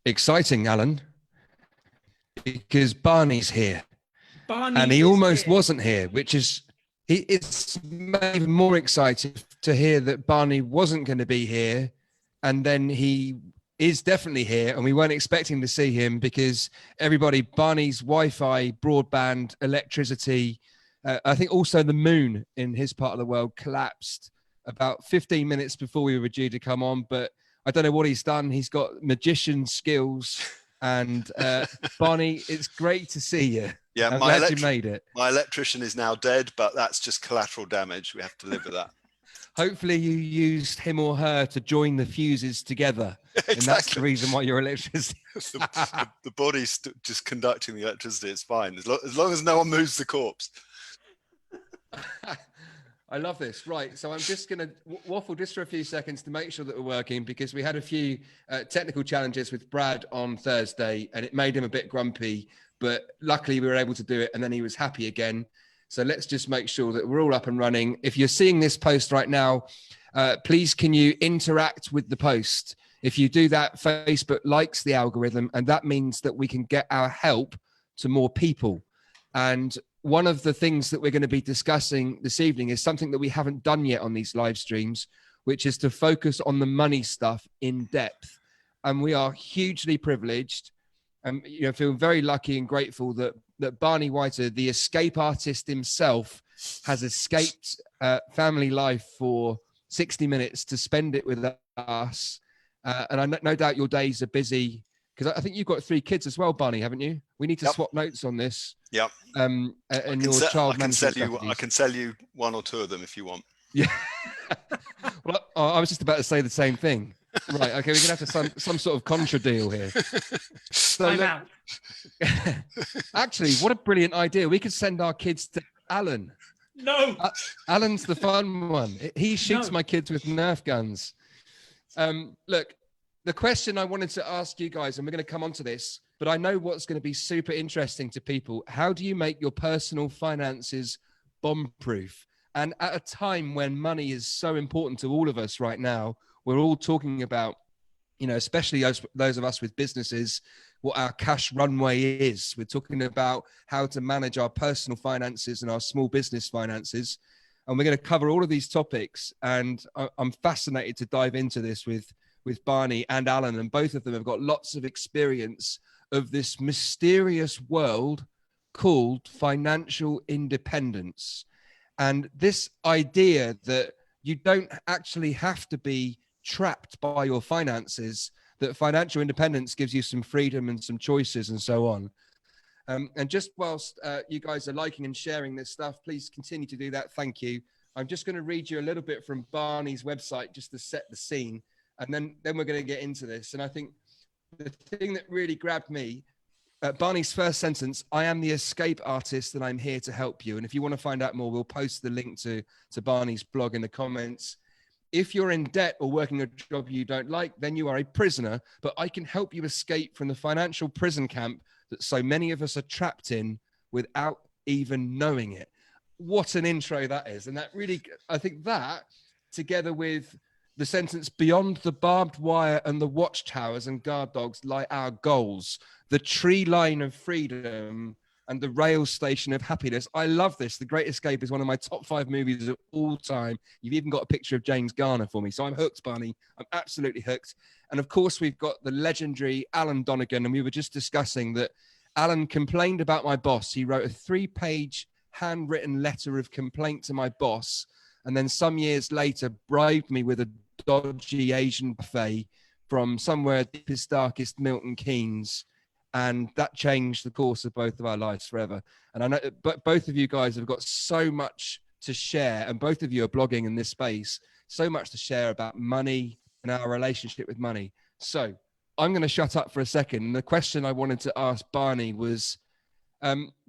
exciting, Alan, because Barney's here. Barney And he is almost here. wasn't here, which is, it's even more exciting to hear that Barney wasn't going to be here. And then he is definitely here. And we weren't expecting to see him because everybody, Barney's Wi-Fi, broadband, electricity, I think also the moon in his part of the world collapsed about 15 minutes before we were due to come on. But I don't know what he's done. He's got magician skills. And Barney, it's great to see you. Yeah, I'm glad you made it. My electrician is now dead, but that's just collateral damage. We have to live with that. Hopefully you used him or her to join the fuses together. Exactly. And that's the reason why your electricity... the body's just conducting the electricity. It's fine. As long as no one moves the corpse. I love this. Right. So I'm just going to waffle just for a few seconds to make sure that we're working, because we had a few technical challenges with Brad on Thursday and it made him a bit grumpy, but luckily we were able to do it and then he was happy again. So let's just make sure that we're all up and running. If you're seeing this post right now, please can you interact with the post? If you do that, Facebook likes the algorithm and that means that we can get our help to more people. And one of the things that we're going to be discussing this evening is something that we haven't done yet on these live streams, which is to focus on the money stuff in depth. And we are hugely privileged and feel very lucky and grateful that Barney Whiter, the escape artist himself, has escaped family life for 60 minutes to spend it with us. And I no doubt your days are busy, because I think you've got 3 kids as well, Barney, haven't you? We need to swap notes on this. Yep. And your child management I can sell you 1 or 2 of them if you want. Yeah. Well, I was just about to say the same thing. Right. Okay. We're gonna have to some sort of contra deal here. So I'm out. Actually, what a brilliant idea! We could send our kids to Alan. No. Alan's the fun one. He shoots No. my kids with Nerf guns. Look, the question I wanted to ask you guys, and we're going to come on to this, but I know what's going to be super interesting to people. How do you make your personal finances bomb-proof? And at a time when money is so important to all of us right now, we're all talking about, especially those of us with businesses, what our cash runway is. We're talking about how to manage our personal finances and our small business finances. And we're going to cover all of these topics. And I'm fascinated to dive into this with Barney and Alan. And both of them have got lots of experience of this mysterious world called financial independence. And this idea that you don't actually have to be trapped by your finances, that financial independence gives you some freedom and some choices and so on. And just whilst you guys are liking and sharing this stuff, please continue to do that. Thank you. I'm just going to read you a little bit from Barney's website just to set the scene. And then we're going to get into this. And I think the thing that really grabbed me, Barney's first sentence, I am the escape artist and I'm here to help you. And if you want to find out more, we'll post the link to Barney's blog in the comments. If you're in debt or working a job you don't like, then you are a prisoner, but I can help you escape from the financial prison camp that so many of us are trapped in without even knowing it. What an intro that is. And that really, I think that together with the sentence, beyond the barbed wire and the watchtowers and guard dogs lie our goals, the tree line of freedom and the rail station of happiness. I love this. The Great Escape is one of my top 5 movies of all time. You've even got a picture of James Garner for me. So I'm hooked, Barney. I'm absolutely hooked. And of course, we've got the legendary Alan Donegan. And we were just discussing that Alan complained about my boss. He wrote a 3-page handwritten letter of complaint to my boss. And then some years later, bribed me with a dodgy Asian buffet from somewhere deepest, darkest Milton Keynes. And that changed the course of both of our lives forever. And I know, but both of you guys have got so much to share, and both of you are blogging in this space, so much to share about money and our relationship with money. So I'm going to shut up for a second. And the question I wanted to ask Barney was,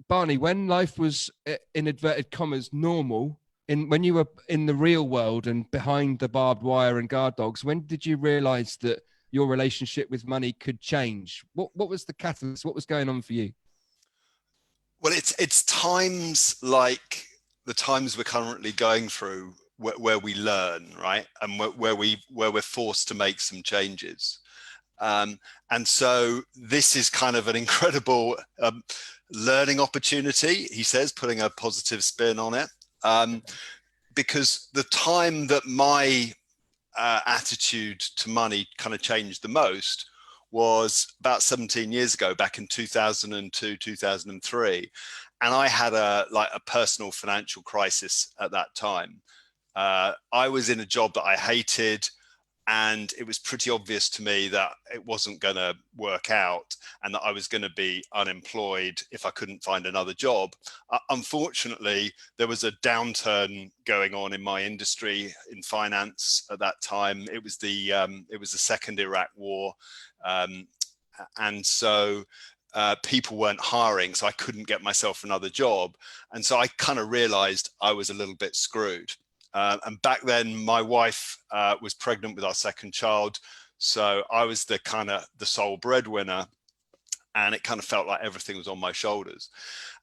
Barney, when life was, in inverted commas, normal, when you were in the real world and behind the barbed wire and guard dogs, when did you realize that your relationship with money could change? What was the catalyst? What was going on for you? Well, it's times like the times we're currently going through where we learn, right? And where we're forced to make some changes. And so this is kind of an incredible learning opportunity, he says, putting a positive spin on it. Because the time that my attitude to money kind of changed the most was about 17 years ago, back in 2002, 2003. And I had a personal financial crisis at that time. I was in a job that I hated, and it was pretty obvious to me that it wasn't going to work out and that I was going to be unemployed if I couldn't find another job. Unfortunately, there was a downturn going on in my industry in finance at that time. It was the second Iraq war. And so people weren't hiring, so I couldn't get myself another job. And so I kind of realized I was a little bit screwed. And back then, my wife was pregnant with our second child, so I was the sole breadwinner, and it kind of felt like everything was on my shoulders.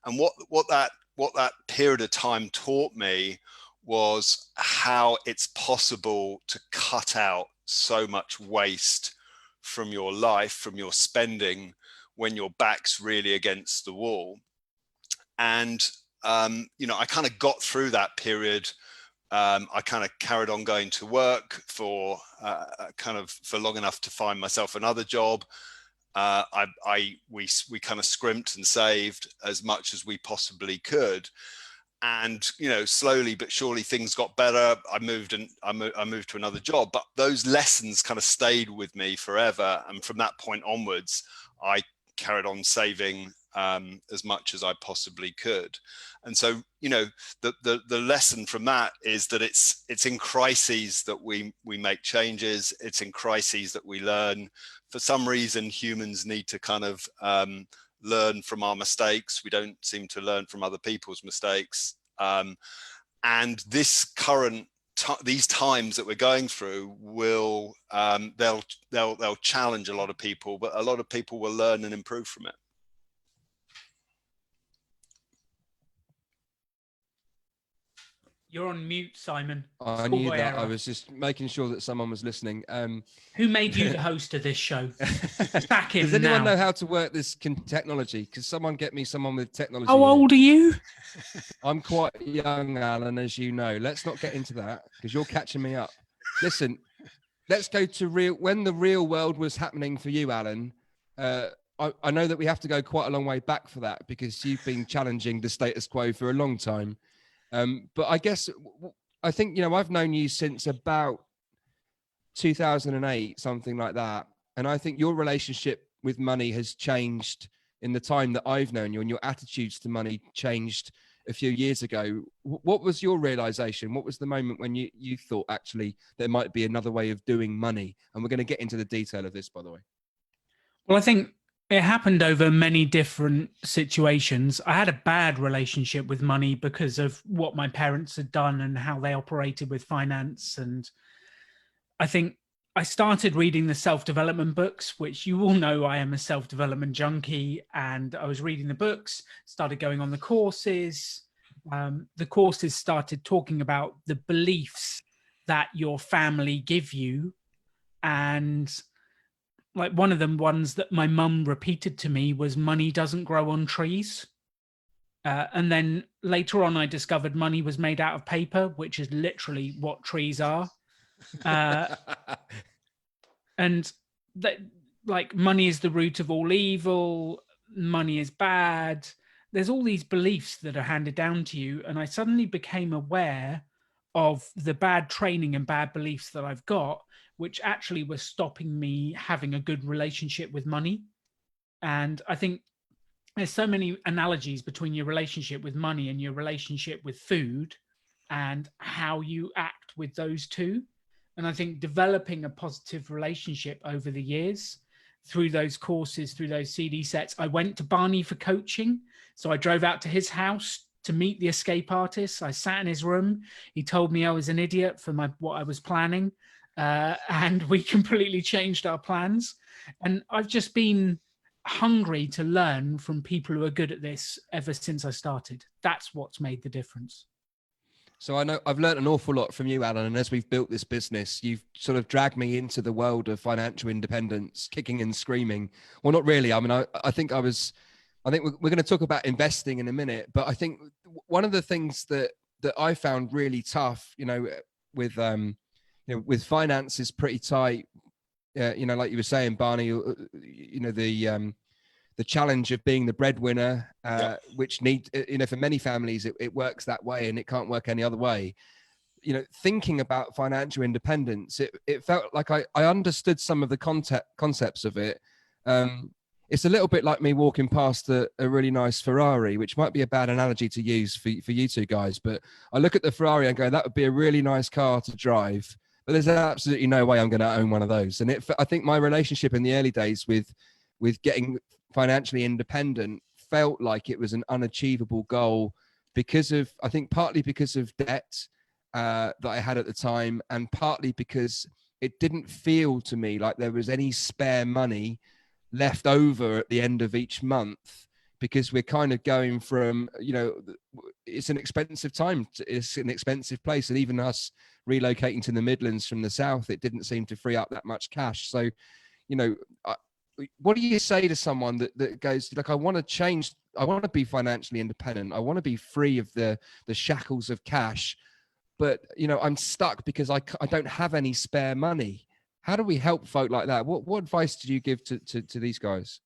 And what that period of time taught me was how it's possible to cut out so much waste from your life, from your spending, when your back's really against the wall. And I kind of got through that period. I kind of carried on going to work for long enough to find myself another job. We kind of scrimped and saved as much as we possibly could, and slowly but surely things got better. I moved to another job, but those lessons kind of stayed with me forever. And from that point onwards, I carried on saving as much as I possibly could. And so, the lesson from that is that it's in crises that we make changes. It's in crises that we learn. For some reason, humans need to kind of learn from our mistakes. We don't seem to learn from other people's mistakes. And these times that we're going through will they'll challenge a lot of people, but a lot of people will learn and improve from it. You're on mute, Simon. I knew that. Error. I was just making sure that someone was listening. Who made you the host of this show? Sack him. Does anyone know how to work this technology? Could someone get me someone with technology? How old are you? I'm quite young, Alan, as you know. Let's not get into that because you're catching me up. Listen, let's go to when the real world was happening for you, Alan. I know that we have to go quite a long way back for that because you've been challenging the status quo for a long time. But I think, I've known you since about 2008, something like that. And I think your relationship with money has changed in the time that I've known you, and your attitudes to money changed a few years ago. What was your realization? What was the moment when you thought actually there might be another way of doing money? And we're going to get into the detail of this, by the way. Well, I think it happened over many different situations. I had a bad relationship with money because of what my parents had done and how they operated with finance. And I think I started reading the self-development books, which you all know I am a self-development junkie. And I was reading the books, started going on the courses. The courses started talking about the beliefs that your family give you. And like one of them ones that my mum repeated to me was money doesn't grow on trees. And then later on, I discovered money was made out of paper, which is literally what trees are. And that, like, money is the root of all evil. Money is bad. There's all these beliefs that are handed down to you. And I suddenly became aware of the bad training and bad beliefs that I've got, which actually was stopping me having a good relationship with money. And I think there's so many analogies between your relationship with money and your relationship with food and how you act with those two. And I think developing a positive relationship over the years through those courses, through those CD sets, I went to Barney for coaching. So I drove out to his house to meet the escape artist. I sat in his room. He told me I was an idiot for what I was planning. And we completely changed our plans. And I've just been hungry to learn from people who are good at this ever since I started. That's what's made the difference. So I know I've learned an awful lot from you, Alan, and as we've built this business, you've sort of dragged me into the world of financial independence, kicking and screaming. Well, not really. I mean, I think we're going to talk about investing in a minute, but I think one of the things that I found really tough, with finances pretty tight, like you were saying, Barney, the challenge of being the breadwinner, which for many families, it works that way and it can't work any other way. Thinking about financial independence, it felt like I understood some of the concepts of it. It's a little bit like me walking past a really nice Ferrari, which might be a bad analogy to use for you two guys, but I look at the Ferrari and go, that would be a really nice car to drive, but there's absolutely no way I'm going to own one of those. And I think my relationship in the early days with getting financially independent felt like it was an unachievable goal partly because of debt that I had at the time, and partly because it didn't feel to me like there was any spare money left over at the end of each month, because we're kind of going from, it's an expensive time, it's an expensive place. And even us relocating to the Midlands from the South, it didn't seem to free up that much cash. So, what do you say to someone that goes, like, I want to change, I want to be financially independent, I want to be free of the shackles of cash, but, I'm stuck because I don't have any spare money? How do we help folk like that? What advice did you give to these guys?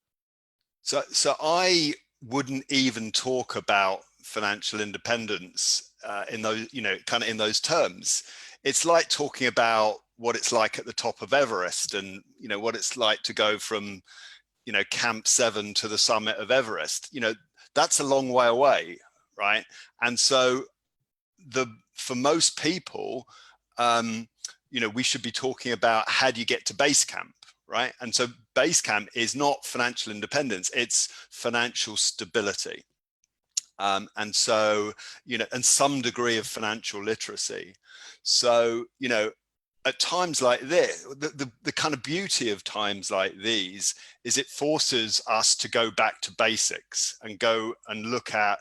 So I wouldn't even talk about financial independence in those, in those terms. It's like talking about what it's like at the top of Everest, and what it's like to go from Camp 7 to the summit of Everest. That's a long way away, right? And so for most people, we should be talking about, how do you get to base camp, right? And so base camp is not financial independence, it's financial stability. And so, and some degree of financial literacy. So, at times like this, the kind of beauty of times like these is it forces us to go back to basics and go and look at,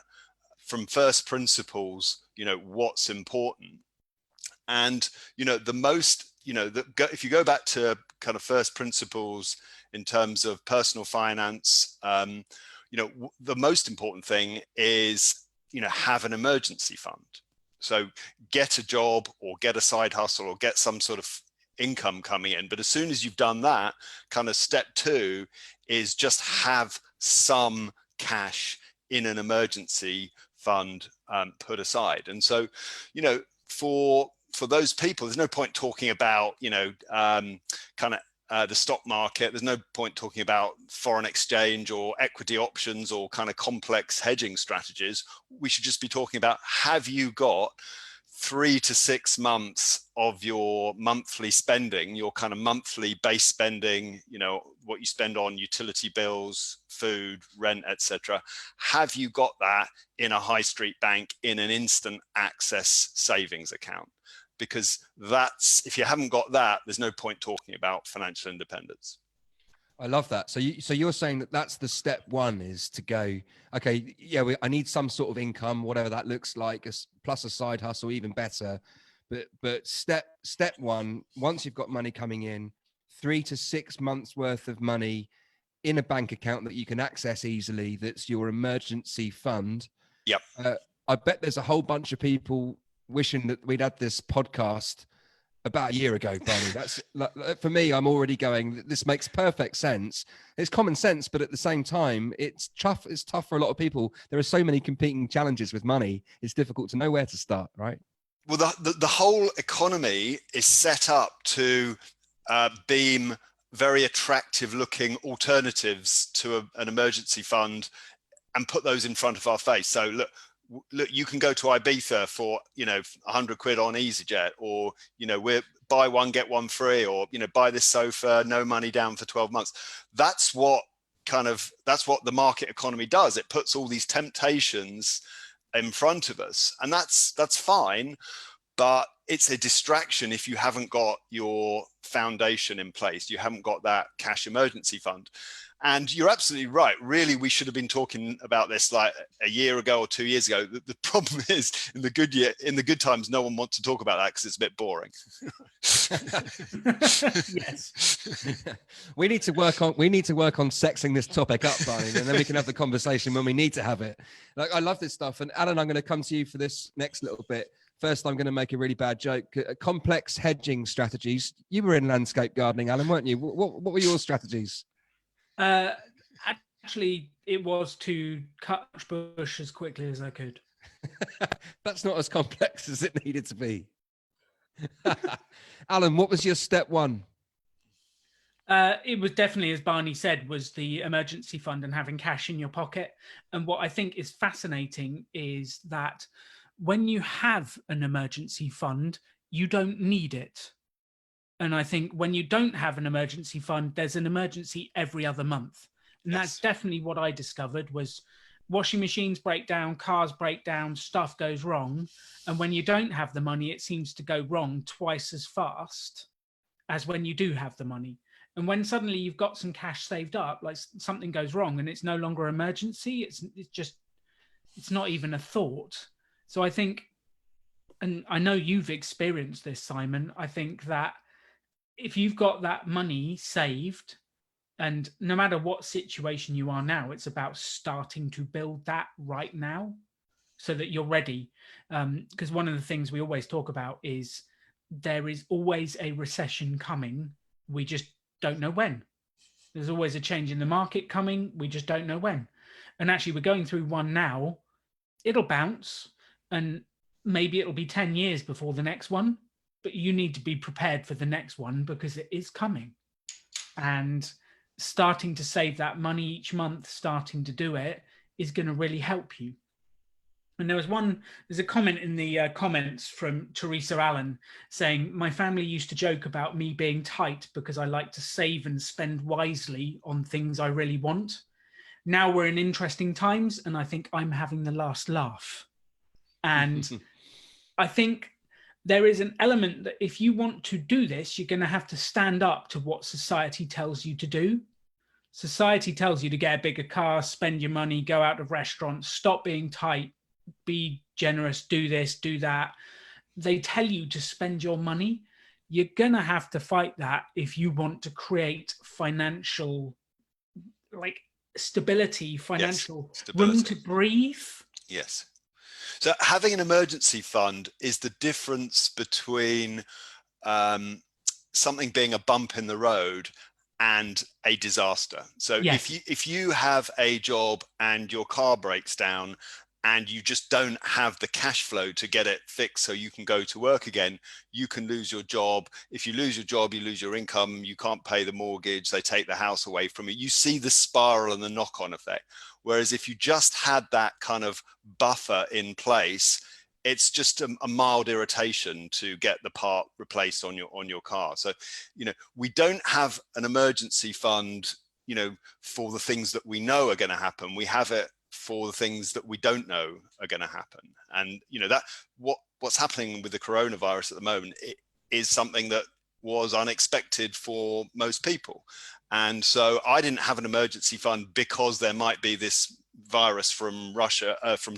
from first principles, what's important. And, if you go back to kind of first principles in terms of personal finance, the most important thing is, have an emergency fund. So get a job or get a side hustle or get some sort of income coming in. But as soon as you've done that, kind of step 2 is just have some cash in an emergency fund put aside. And so, for those people, there's no point talking about, the stock market. There's no point talking about foreign exchange or equity options or kind of complex hedging strategies. We should just be talking about, have you got 3 to 6 months of your monthly spending, your kind of monthly base spending, what you spend on utility bills, food, rent, etc. Have you got that in a high street bank, in an instant access savings account? Because if you haven't got that, there's no point talking about financial independence. I love that. So you're saying that's the step 1, is to go, okay, I need some sort of income, whatever that looks like, plus a side hustle, even better. But step 1, once you've got money coming in, 3 to 6 months worth of money in a bank account that you can access easily, that's your emergency fund. Yep. I bet there's a whole bunch of people wishing that we'd had this podcast about a year ago, Barney. That's, for me, I'm already going, this makes perfect sense. It's common sense, but at the same time, it's tough. It's tough for a lot of people. There are so many competing challenges with money. It's difficult to know where to start, right? Well, the whole economy is set up to beam very attractive looking alternatives to an emergency fund and put those in front of our face. So look, you can go to Ibiza for 100 quid on EasyJet, or we're buy one get one free, or buy this sofa, no money down for 12 months. That's what the market economy does. It puts all these temptations in front of us, and that's fine. But it's a distraction if you haven't got your foundation in place. You haven't got that cash emergency fund. And you're absolutely right. Really, we should have been talking about this like a year ago or 2 years ago. The problem is, in the good times, no one wants to talk about that because it's a bit boring. Yes. We need to work on sexing this topic up, Barney, and then we can have the conversation when we need to have it. Like, I love this stuff. And Alan, I'm going to come to you for this next little bit. First, I'm going to make a really bad joke. Complex hedging strategies. You were in landscape gardening, Alan, weren't you? What were your strategies? Actually, it was to cut bush as quickly as I could. That's not as complex as it needed to be. Alan, what was your step one? It was definitely, as Barney said, was the emergency fund and having cash in your pocket. And what I think is fascinating is that when you have an emergency fund, you don't need it. And I think when you don't have an emergency fund, there's an emergency every other month. And that's definitely what I discovered was washing machines break down, cars break down, stuff goes wrong. And when you don't have the money, it seems to go wrong twice as fast as when you do have the money. And when suddenly you've got some cash saved up, like something goes wrong and it's no longer an emergency, it's not even a thought. So I think, and I know you've experienced this, Simon, I think that if you've got that money saved, and no matter what situation you are now, it's about starting to build that right now so that you're ready. Because one of the things we always talk about is there is always a recession coming. We just don't know when. There's always a change in the market coming. We just don't know when. And actually, we're going through one now. It'll bounce, and maybe it'll be 10 years before the next one. But you need to be prepared for the next one because it is coming. And starting to save that money each month, starting to do it, is going to really help you. And there's a comment in the comments from Teresa Allen saying, my family used to joke about me being tight because I like to save and spend wisely on things I really want. Now we're in interesting times, and I think I'm having the last laugh. And I think there is an element that if you want to do this, you're going to have to stand up to what society tells you to do. Society tells you to get a bigger car, spend your money, go out to restaurants, stop being tight, be generous, do this, do that. They tell you to spend your money. You're going to have to fight that if you want to create financial, like, stability, financial room to breathe. Yes. So having an emergency fund is the difference between something being a bump in the road and a disaster. So if you have a job and your car breaks down and you just don't have the cash flow to get it fixed so you can go to work again, you can lose your job. If you lose your job, you lose your income, you can't pay the mortgage, they take the house away from you. You see the spiral and the knock-on effect. Whereas if you just had that kind of buffer in place, it's just a mild irritation to get the part replaced on your car. So, we don't have an emergency fund, for the things that we know are going to happen. We have it for the things that we don't know are going to happen. And that what's happening with the coronavirus at the moment, it is something that was unexpected for most people. And so I didn't have an emergency fund because there might be this virus from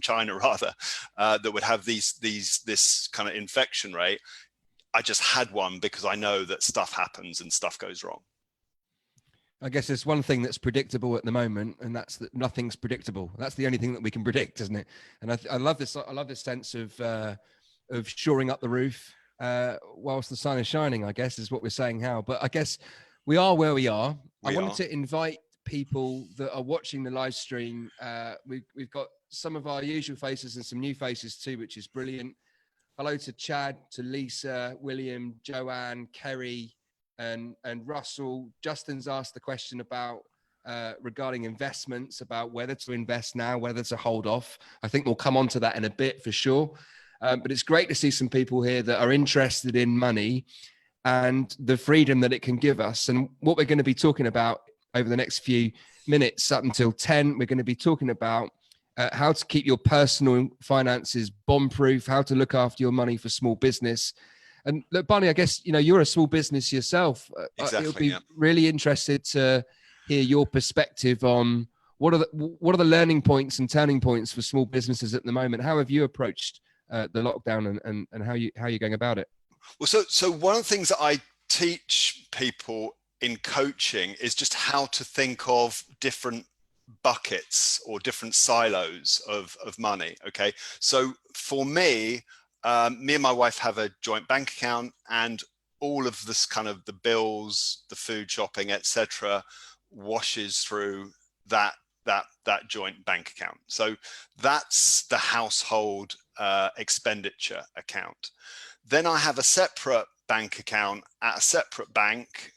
China rather, that would have this kind of infection rate. I just had one because I know that stuff happens and stuff goes wrong. I guess there's one thing that's predictable at the moment, and that's that nothing's predictable. That's the only thing that we can predict, isn't it? And I love this. I love this sense of shoring up the roof whilst the sun is shining, I guess, is what we're saying now. But I guess we are where we are. I wanted to invite people that are watching the live stream. We've got some of our usual faces and some new faces too, which is brilliant. Hello to Chad, to Lisa, William, Joanne, Kerry, and Russell. Justin's asked the question about regarding investments, about whether to invest now, whether to hold off. I think we'll come on to that in a bit for sure. But it's great to see some people here that are interested in money and the freedom that it can give us. And what we're going to be talking about over the next few minutes up until 10, we're going to be talking about how to keep your personal finances bomb-proof, how to look after your money for small business, And look, Barney, I guess, you're a small business yourself. Exactly. It'll be really interested to hear your perspective on what are the learning points and turning points for small businesses at the moment. How have you approached the lockdown, and how you're going about it? Well, so one of the things that I teach people in coaching is just how to think of different buckets or different silos of money. Okay, so for me, me and my wife have a joint bank account, and all of this kind of the bills, the food shopping, etc., washes through that joint bank account. So that's the household expenditure account. Then I have a separate bank account at a separate bank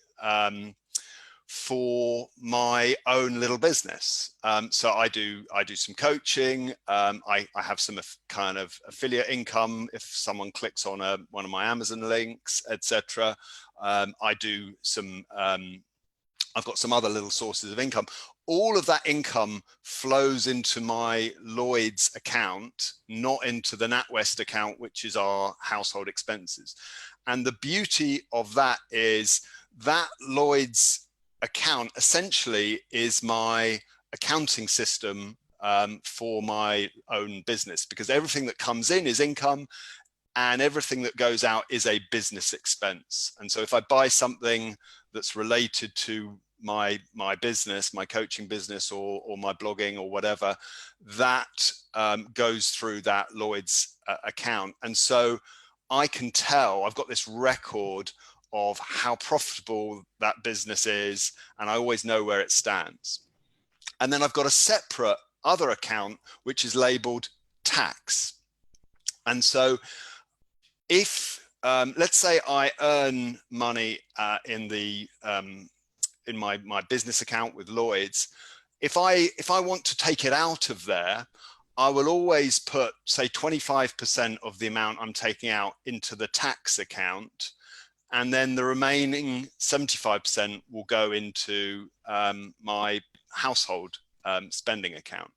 for my own little business. So I do some coaching. I have some kind of affiliate income if someone clicks on one of my Amazon links, etc. I do some. I've got some other little sources of income. All of that income flows into my Lloyd's account, not into the NatWest account, which is our household expenses. And the beauty of that is that Lloyd's account essentially is my accounting system for my own business, because everything that comes in is income and everything that goes out is a business expense. And so if I buy something that's related to my business, my coaching business, or my blogging or whatever, that goes through that Lloyd's account. And so I can tell, I've got this record of how profitable that business is, and I always know where it stands. And then I've got a separate other account which is labeled tax. And so if let's say I earn money in my business account with Lloyd's, if I want to take it out of there, I will always put, say, 25% of the amount I'm taking out into the tax account, and then the remaining 75% will go into my household spending account.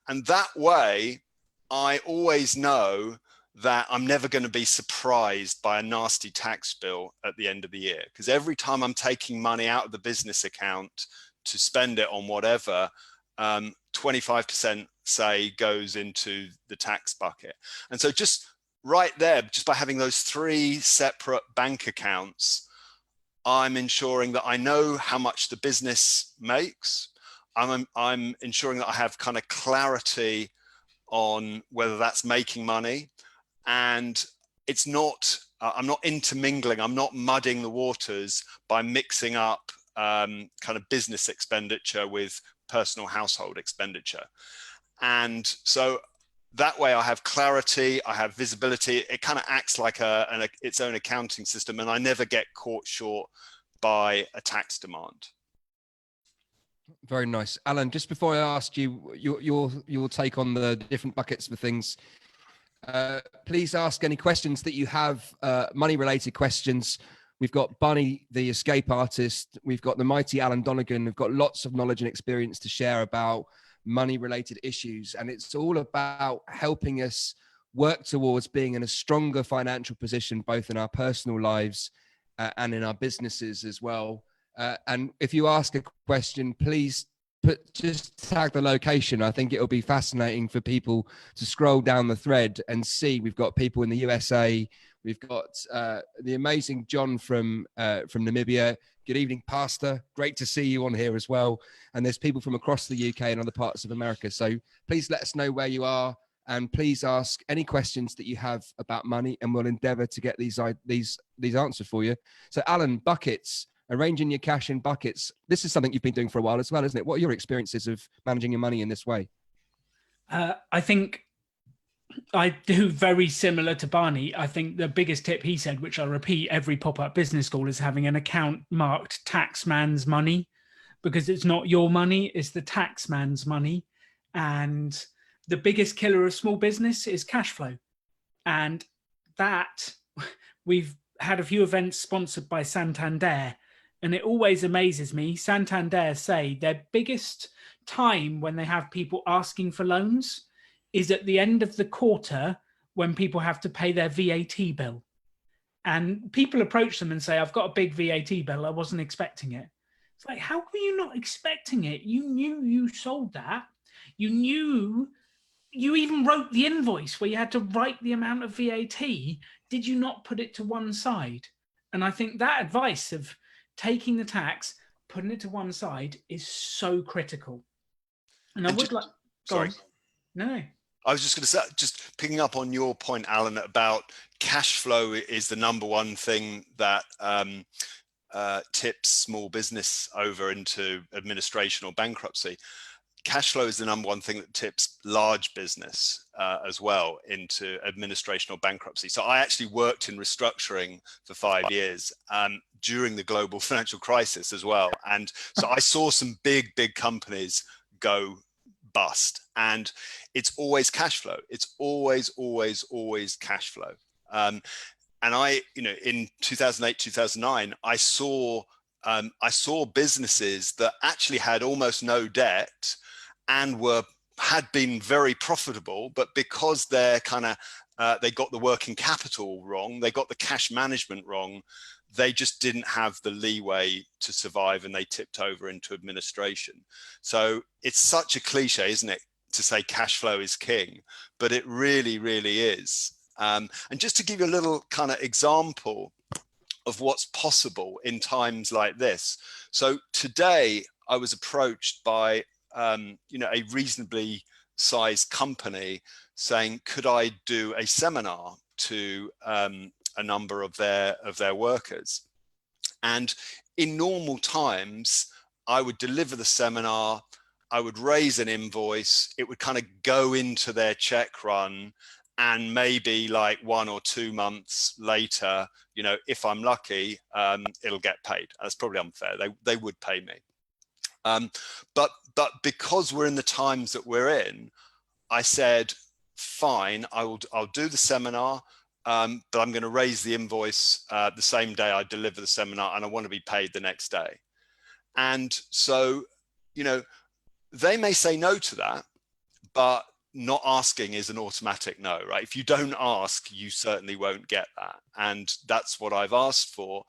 And that way, I always know that I'm never going to be surprised by a nasty tax bill at the end of the year, because every time I'm taking money out of the business account to spend it on whatever, 25% say goes into the tax bucket. And so just right there, just by having those three separate bank accounts, I'm ensuring that I know how much the business makes. I'm ensuring that I have kind of clarity on whether that's making money. And it's not, I'm not intermingling, I'm not muddying the waters by mixing up kind of business expenditure with personal household expenditure. And so that way I have clarity, I have visibility. It kind of acts like its own accounting system, and I never get caught short by a tax demand. Very nice. Alan, just before I ask you your take on the different buckets for things, please ask any questions that you have, money related questions. We've got Barney, the escape artist. We've got the mighty Alan Donegan. We've got lots of knowledge and experience to share about money related issues. And it's all about helping us work towards being in a stronger financial position, both in our personal lives and in our businesses as well. And if you ask a question, please just tag the location. I think it'll be fascinating for people to scroll down the thread and see. We've got people in the USA. We've got the amazing John from Namibia. Good evening, Pastor. Great to see you on here as well. And there's people from across the UK and other parts of America. So please let us know where you are, and please ask any questions that you have about money, and we'll endeavor to get these answered for you. So Alan, buckets. Arranging your cash in buckets. This is something you've been doing for a while as well, isn't it? What are your experiences of managing your money in this way? I think I do very similar to Barney. I think the biggest tip he said, which I repeat every pop-up business school, is having an account marked taxman's money, because it's not your money, it's the taxman's money. And the biggest killer of small business is cash flow. And that, we've had a few events sponsored by Santander, and it always amazes me. Santander say their biggest time when they have people asking for loans is at the end of the quarter, when people have to pay their VAT bill. And people approach them and say, I've got a big VAT bill. I wasn't expecting it. It's like, how were you not expecting it? You knew you sold that. You knew, you even wrote the invoice where you had to write the amount of VAT. Did you not put it to one side? And I think that advice of taking the tax, putting it to one side is so critical. And I would like, sorry. No. I was just going to say, just picking up on your point, Alan, about cash flow is the number one thing that tips small business over into administration or bankruptcy. Cash flow is the number one thing that tips large business as well into administration or bankruptcy. So I actually worked in restructuring for 5 years during the global financial crisis as well. And so I saw some big companies go bust, and it's always cash flow. It's always cash flow. And I, in 2008, 2009, I saw businesses that actually had almost no debt and had been very profitable, but because they're they got the working capital wrong, they got the cash management wrong, they just didn't have the leeway to survive, and they tipped over into administration. So it's such a cliche, isn't it, to say cash flow is king, but it really is. And just to give you a little kind of example of what's possible in times like this. So today I was approached by a reasonably sized company saying, could I do a seminar to a number of their workers? And in normal times, I would deliver the seminar, I would raise an invoice, it would kind of go into their check run, and maybe like 1 or 2 months later, if I'm lucky, it'll get paid. That's probably unfair. They would pay me. But because we're in the times that we're in, I said, fine, I'll do the seminar, but I'm going to raise the invoice the same day I deliver the seminar, and I want to be paid the next day. And so, they may say no to that, but not asking is an automatic no, right? If you don't ask, you certainly won't get that. And that's what I've asked for.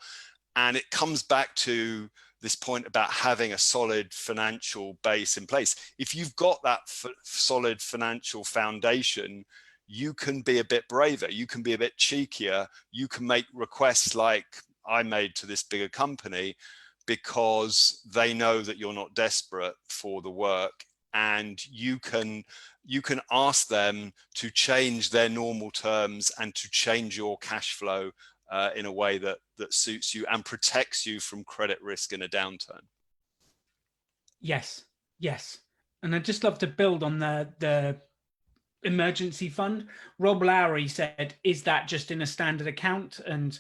And it comes back to this point about having a solid financial base in place. If you've got that solid financial foundation, you can be a bit braver, you can be a bit cheekier, you can make requests like I made to this bigger company, because they know that you're not desperate for the work, and you can ask them to change their normal terms and to change your cash flow in a way that suits you and protects you from credit risk in a downturn. Yes. And I'd just love to build on the emergency fund. Rob Lowry said, is that just in a standard account? And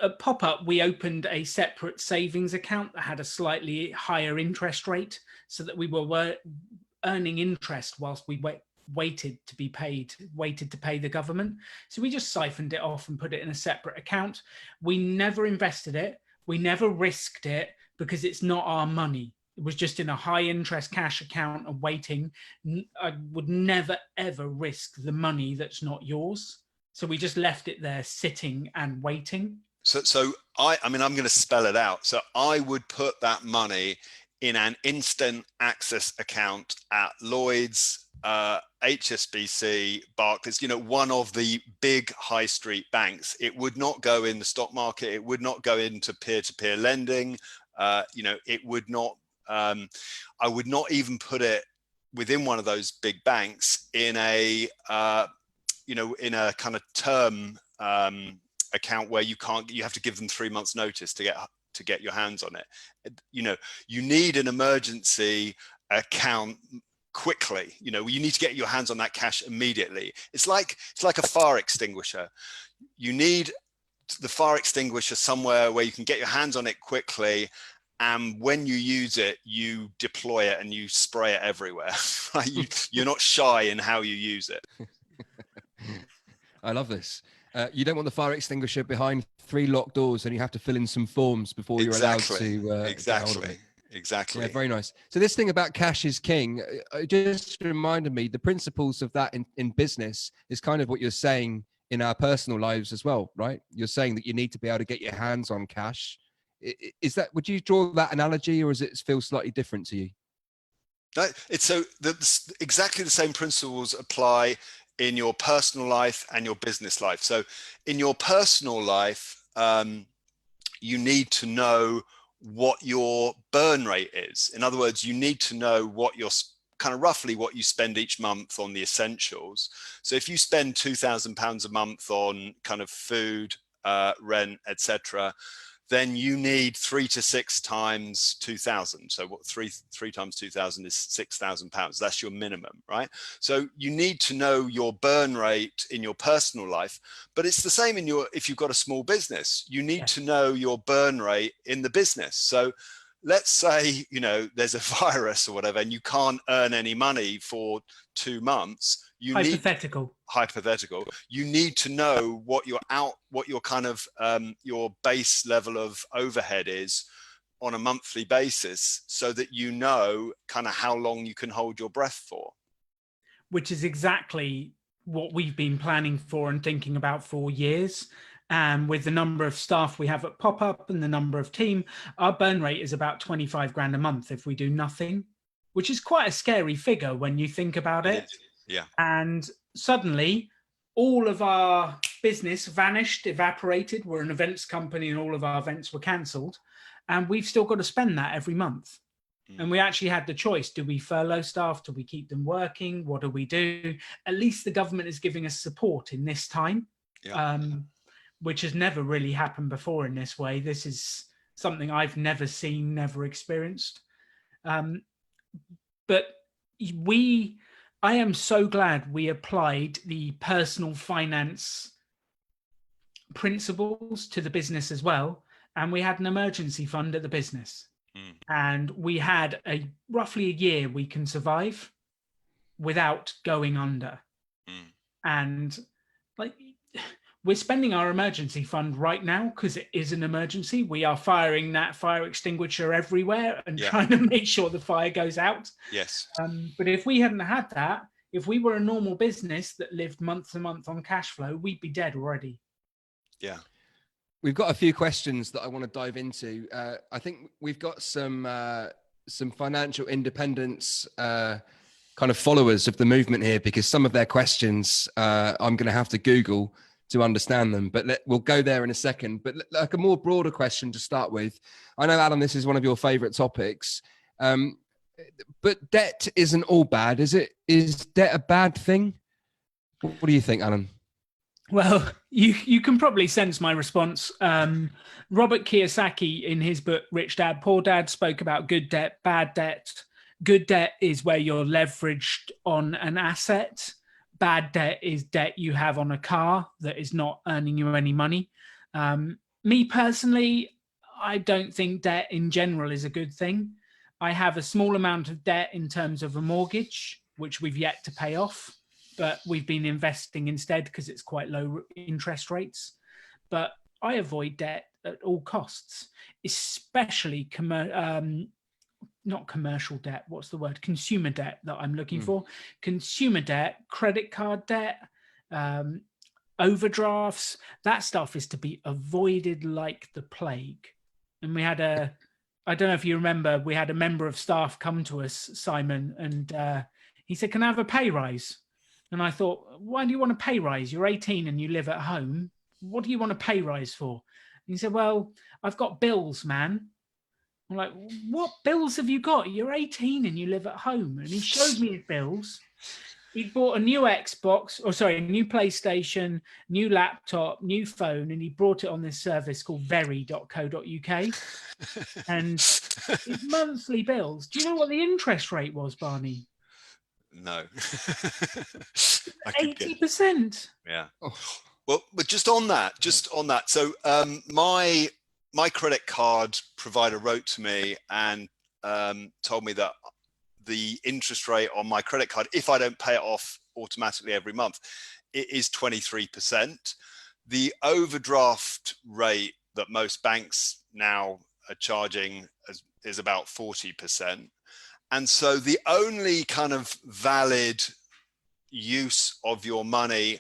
at PopUp, we opened a separate savings account that had a slightly higher interest rate, so that we were earning interest whilst we waited to pay the government. So we just siphoned it off and put it in a separate account. We never invested it. We never risked it, because it's not our money. It was just in a high interest cash account and waiting. I would never, ever risk the money that's not yours. So we just left it there sitting and waiting. So I'm going to spell it out. So I would put that money in an instant access account at Lloyd's, HSBC, Barclays, one of the big high street banks. It would not go in the stock market. It would not go into peer-to-peer lending. It would not, I would not even put it within one of those big banks in a kind of term account where you have to give them 3 months notice to get your hands on it. You need an emergency account quickly. You need to get your hands on that cash immediately. It's like a fire extinguisher. You need the fire extinguisher somewhere where you can get your hands on it quickly, and when you use it, you deploy it and you spray it everywhere. You're not shy in how you use it. I love this. You don't want the fire extinguisher behind 3 locked doors, and you have to fill in some forms before you're allowed to Exactly. Yeah, very nice. So this thing about cash is king, it just reminded me the principles of that in business is kind of what you're saying in our personal lives as well, right? You're saying that you need to be able to get your hands on cash. Is that, would you draw that analogy, or does it feel slightly different to you? No, it's exactly the same principles apply in your personal life and your business life. So in your personal life, you need to know what your burn rate is. In other words, you need to know what your kind of roughly what you spend each month on the essentials. So if you spend £2,000 a month on kind of food, rent, etc., then you need 3 to 6 times 2,000. So what three times 2,000 is £6,000. That's your minimum, right? So you need to know your burn rate in your personal life, but it's the same in if you've got a small business, you need to know your burn rate in the business. So let's say, there's a virus or whatever, and you can't earn any money for 2 months. Hypothetical. You need to know what your kind of your base level of overhead is on a monthly basis, so that you know kind of how long you can hold your breath for. Which is exactly what we've been planning for and thinking about for years. And with the number of staff we have at PopUp and the number of team, our burn rate is about 25 grand a month if we do nothing, which is quite a scary figure when you think about it. Yeah. And suddenly all of our business vanished, evaporated. We're an events company and all of our events were cancelled. And we've still got to spend that every month. And we actually had the choice. Do we furlough staff? Do we keep them working? What do we do? At least the government is giving us support in this time, which has never really happened before in this way. This is something I've never seen, never experienced. But I am so glad we applied the personal finance principles to the business as well. And we had an emergency fund at the business. And we had roughly a year we can survive without going under. And we're spending our emergency fund right now because it is an emergency. We are firing that fire extinguisher everywhere and trying to make sure the fire goes out. Yes. But if we hadn't had that, if we were a normal business that lived month to month on cash flow, we'd be dead already. Yeah. We've got a few questions that I want to dive into. I think we've got some financial independence kind of followers of the movement here, because some of their questions I'm going to have to Google to understand them. But we'll go there in a second. But like a more broader question to start with. I know, Alan, this is one of your favorite topics. But debt isn't all bad, is it? Is debt a bad thing? What do you think, Alan? Well, you can probably sense my response. Robert Kiyosaki, in his book Rich Dad, Poor Dad, spoke about good debt, bad debt. Good debt is where you're leveraged on an asset. Bad debt is debt you have on a car that is not earning you any money. Me personally, I don't think debt in general is a good thing. I have a small amount of debt in terms of a mortgage, which we've yet to pay off. But we've been investing instead because it's quite low interest rates. But I avoid debt at all costs, especially not commercial debt. What's the word? Consumer debt that I'm looking for. Consumer debt, credit card debt, overdrafts. That stuff is to be avoided like the plague. And we had I don't know if you remember, we had a member of staff come to us, Simon, and he said, "Can I have a pay rise?" And I thought, why do you want a pay rise? You're 18 and you live at home. What do you want a pay rise for? And he said, well, I've got bills, man. I'm like, what bills have you got? You're 18 and you live at home. And he showed me his bills. He'd bought a new a new PlayStation, new laptop, new phone, and he brought it on this service called very.co.uk. And his monthly bills, do you know what the interest rate was, Barney? No. 80%. Yeah. Well, but just on that. So my credit card provider wrote to me and told me that the interest rate on my credit card, if I don't pay it off automatically every month, it is 23%. The overdraft rate that most banks now are charging is about 40%. And so the only kind of valid use of your money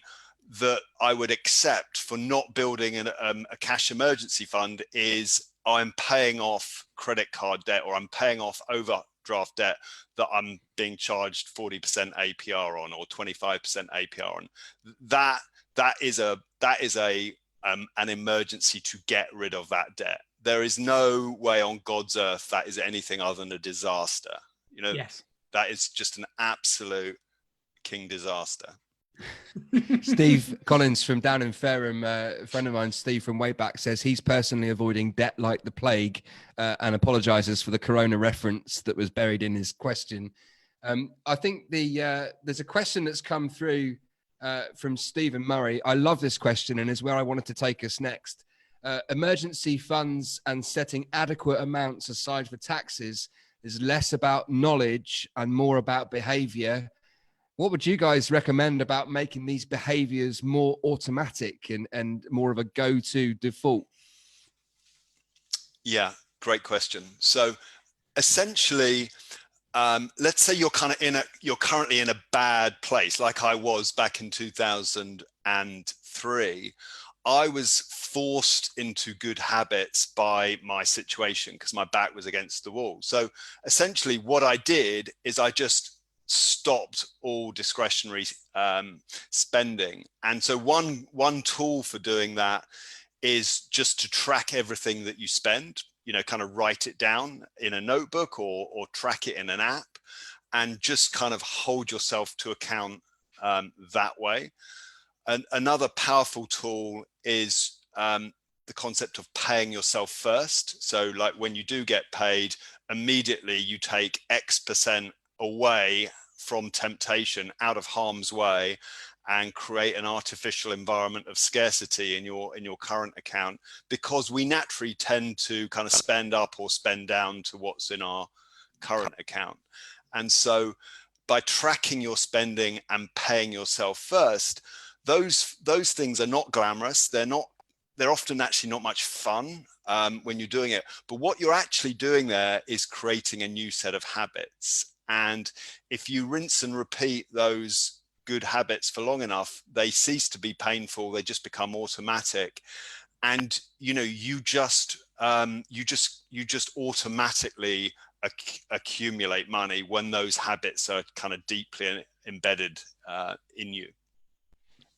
that I would accept for not building a cash emergency fund is I'm paying off credit card debt, or I'm paying off overdraft debt that I'm being charged 40% APR on, or 25% APR on. That is an emergency to get rid of that debt. There is no way on God's earth that is anything other than a disaster. You know, Yes. that is just an absolute king disaster. Steve Collins from down in Fareham, a friend of mine, Steve from way back, says he's personally avoiding debt like the plague, and apologizes for the corona reference that was buried in his question. I think there's a question that's come through from Stephen Murray. I love this question, and is where I wanted to take us next. Emergency funds and setting adequate amounts aside for taxes is less about knowledge and more about behavior. What would you guys recommend about making these behaviors more automatic and more of a go-to default? Yeah, great question. So essentially, let's say you're currently in a bad place, like I was back in 2003. I was forced into good habits by my situation because my back was against the wall. So essentially what I did is I just stopped all discretionary spending. And so one tool for doing that is just to track everything that you spend, you know, kind of write it down in a notebook or track it in an app, and just kind of hold yourself to account that way. And another powerful tool is the concept of paying yourself first. So like when you do get paid, immediately you take X% away from temptation, out of harm's way, and create an artificial environment of scarcity in your current account, because we naturally tend to kind of spend up or spend down to what's in our current account. And so by tracking your spending and paying yourself first, those things are not glamorous. They're often actually not much fun when you're doing it. But what you're actually doing there is creating a new set of habits. And if you rinse and repeat those good habits for long enough, they cease to be painful. They just become automatic. And, you know, you just automatically accumulate money when those habits are kind of deeply embedded in you.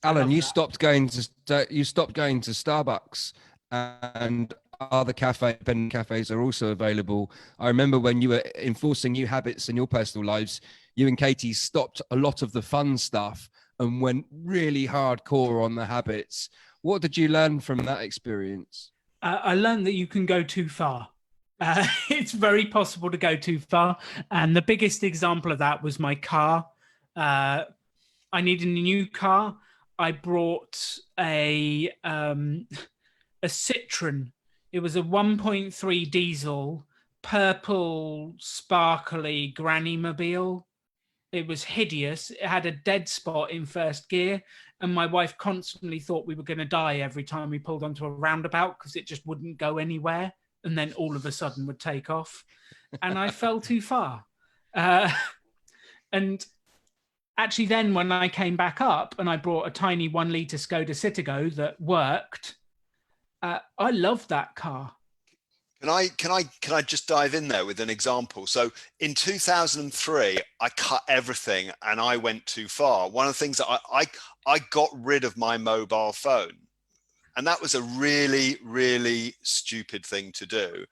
Alan, you stopped going to Starbucks, and other independent cafes are also available. I remember when you were enforcing new habits in your personal lives, you and Katie stopped a lot of the fun stuff and went really hardcore on the habits. What did you learn from that experience? I learned that you can go too far. It's very possible to go too far. And the biggest example of that was my car. I needed a new car. I brought a Citroen. It was a 1.3 diesel, purple, sparkly granny mobile. It was hideous. It had a dead spot in first gear, and my wife constantly thought we were going to die every time we pulled onto a roundabout because it just wouldn't go anywhere, and then all of a sudden would take off. And I fell too far. And actually then when I came back up and I brought a tiny 1 litre Skoda Citigo that worked, I loved that car. Can I just dive in there with an example? So in 2003, I cut everything and I went too far. One of the things that I got rid of my mobile phone, and that was a really, really stupid thing to do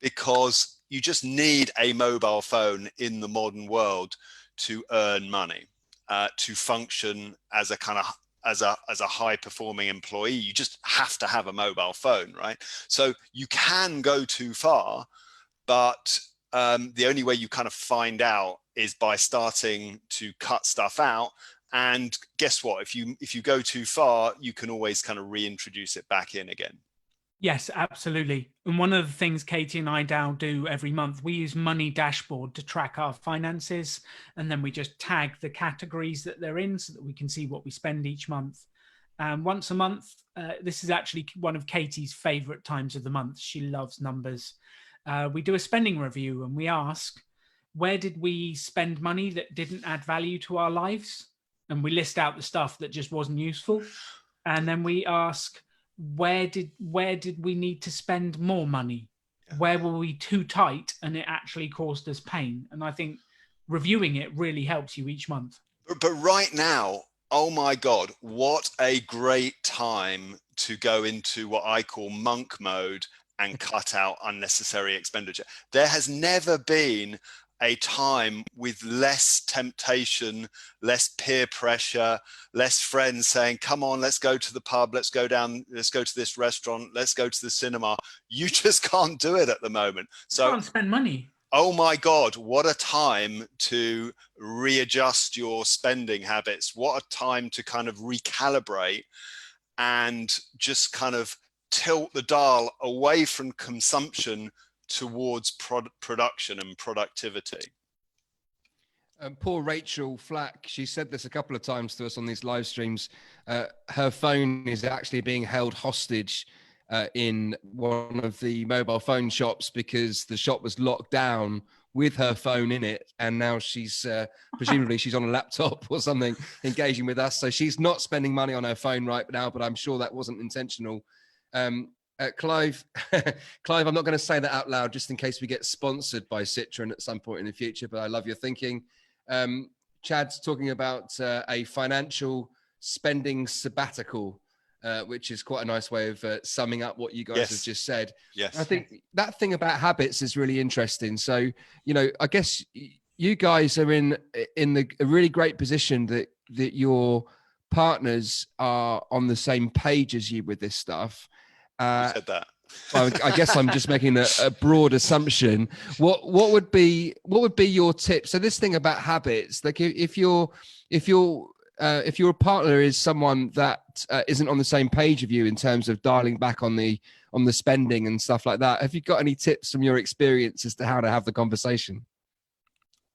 because you just need a mobile phone in the modern world to earn money, to function as a kind of as a high performing employee. You just have to have a mobile phone, right? So you can go too far, but the only way you kind of find out is by starting to cut stuff out. And guess what? If you go too far, you can always kind of reintroduce it back in again. Yes, absolutely. And one of the things Katie and I now do every month, we use Money Dashboard to track our finances. And then we just tag the categories that they're in so that we can see what we spend each month. Once a month, this is actually one of Katie's favorite times of the month. She loves numbers. We do a spending review and we ask, where did we spend money that didn't add value to our lives? and we list out the stuff that just wasn't useful. And then we ask, where did we need to spend more money? Where were we too tight and it actually caused us pain? And I think reviewing it really helps you each month. But right now, oh my God, what a great time to go into what I call monk mode and cut out unnecessary expenditure. There has never been a time with less temptation, less peer pressure, less friends saying, come on, let's go to the pub, let's go to this restaurant, let's go to the cinema. You just can't do it at the moment. So you can't spend money. Oh my God, what a time to readjust your spending habits. What a time to kind of recalibrate and just kind of tilt the dial away from consumption towards production and productivity. Poor Rachel Flack, she said this a couple of times to us on these live streams. Her phone is actually being held hostage in one of the mobile phone shops because the shop was locked down with her phone in it. And now she's presumably she's on a laptop or something engaging with us. So she's not spending money on her phone right now, but I'm sure that wasn't intentional. Clive, Clive, I'm not going to say that out loud just in case we get sponsored by Citroen at some point in the future, but I love your thinking. Chad's talking about a financial spending sabbatical, which is quite a nice way of summing up what you guys have just said. Yes. I think that thing about habits is really interesting. So, you know, I guess you guys are in a really great position that your partners are on the same page as you with this stuff. You said that. I guess I'm just making a broad assumption. What would be your tip? So this thing about habits, like if your partner is someone that isn't on the same page of you in terms of dialing back on the spending and stuff like that, have you got any tips from your experience as to how to have the conversation?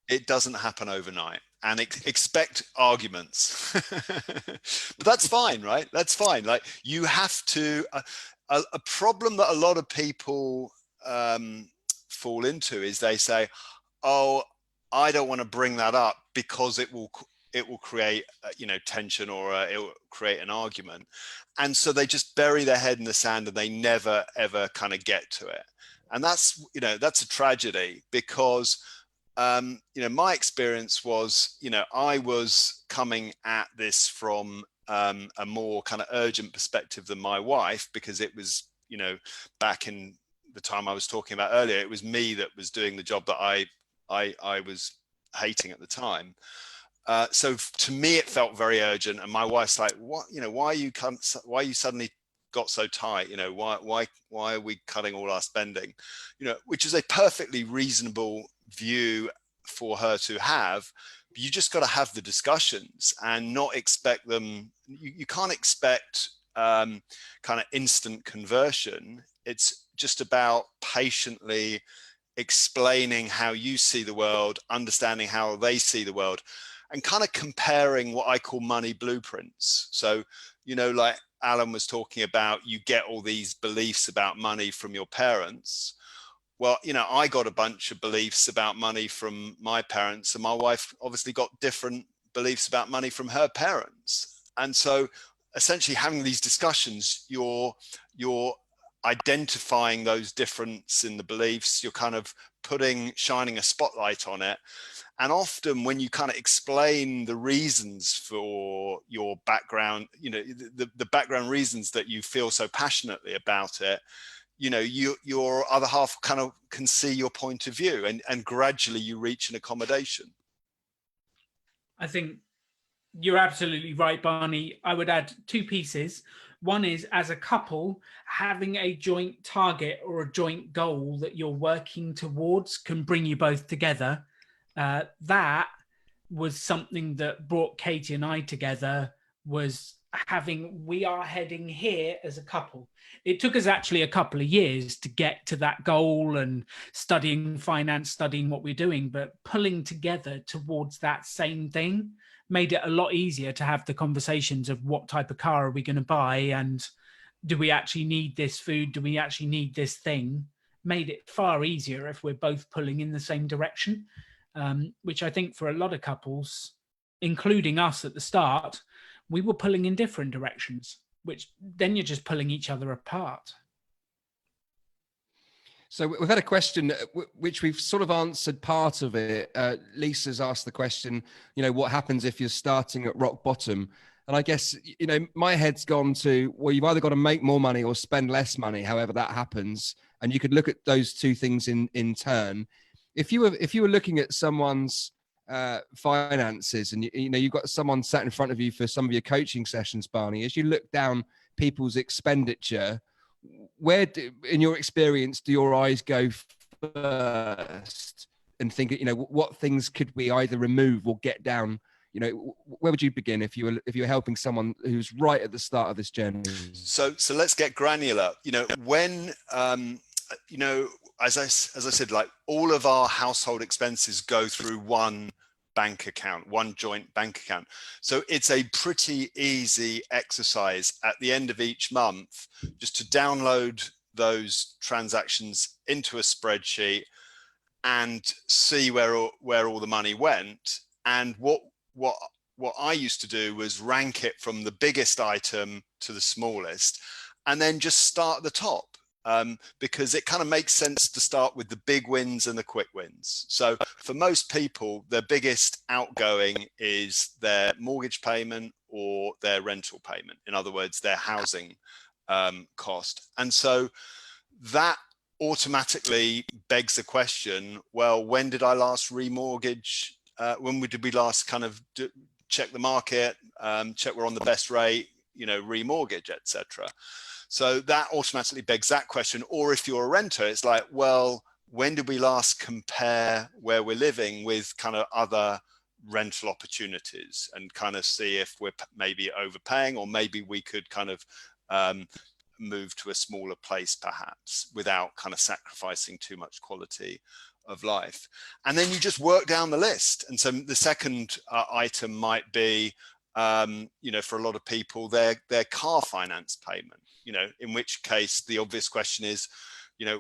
It doesn't happen overnight, and expect arguments. But that's fine, right? That's fine. Like you have to. A problem that a lot of people fall into is they say, "Oh, I don't want to bring that up because it will create tension, or it will create an argument," and so they just bury their head in the sand and they never ever kind of get to it. And that's a tragedy because my experience was I was coming at this from a more kind of urgent perspective than my wife, because it was back in the time I was talking about earlier, it was me that was doing the job that I was hating at the time. So to me it felt very urgent, and my wife's like, what, why you suddenly got so tight, why are we cutting all our spending, which is a perfectly reasonable view for her to have. You just got to have the discussions and not expect them. You can't expect kind of instant conversion. It's just about patiently explaining how you see the world, understanding how they see the world, and kind of comparing what I call money blueprints. So, like Alan was talking about, you get all these beliefs about money from your parents. Well, I got a bunch of beliefs about money from my parents, and my wife obviously got different beliefs about money from her parents. And so essentially having these discussions, you're identifying those differences in the beliefs, you're kind of shining a spotlight on it. And often when you kind of explain the reasons for your background, the background reasons that you feel so passionately about it, your other half kind of can see your point of view, and gradually you reach an accommodation. I think you're absolutely right, Barney. I would add two pieces. One is, as a couple, having a joint target or a joint goal that you're working towards can bring you both together. That was something that brought Katie and I together, was we are heading here as a couple. It took us actually a couple of years to get to that goal, and studying finance, studying what we're doing, but pulling together towards that same thing made it a lot easier to have the conversations of what type of car are we going to buy, and do we actually need this food? Do we actually need this thing? Made it far easier if we're both pulling in the same direction, which I think for a lot of couples including us at the start, we were pulling in different directions, which then you're just pulling each other apart. So we've had a question which we've sort of answered part of it. Lisa's asked the question, what happens if you're starting at rock bottom? And I guess, my head's gone to, well, you've either got to make more money or spend less money, however that happens. And you could look at those two things in turn. If you were looking at someone's finances, and you've got someone sat in front of you for some of your coaching sessions, Barney, as you look down people's expenditure, where in your experience do your eyes go first and think, what things could we either remove or get down? Where would you begin if you were helping someone who's right at the start of this journey? So let's get granular. When as I said, like, all of our household expenses go through one bank account, one joint bank account. So it's a pretty easy exercise at the end of each month just to download those transactions into a spreadsheet and see where all the money went. And what I used to do was rank it from the biggest item to the smallest, and then just start at the top. Because it kind of makes sense to start with the big wins and the quick wins. So for most people, their biggest outgoing is their mortgage payment or their rental payment. In other words, their housing cost. And so that automatically begs the question, well, when did I last remortgage? When did we last kind of check the market, check we're on the best rate, remortgage, etc. So that automatically begs that question. Or if you're a renter, it's like, well, when did we last compare where we're living with kind of other rental opportunities and kind of see if we're maybe overpaying, or maybe we could kind of move to a smaller place perhaps without kind of sacrificing too much quality of life. And then you just work down the list. And so the second item might be, for a lot of people, their car finance payment, in which case the obvious question is,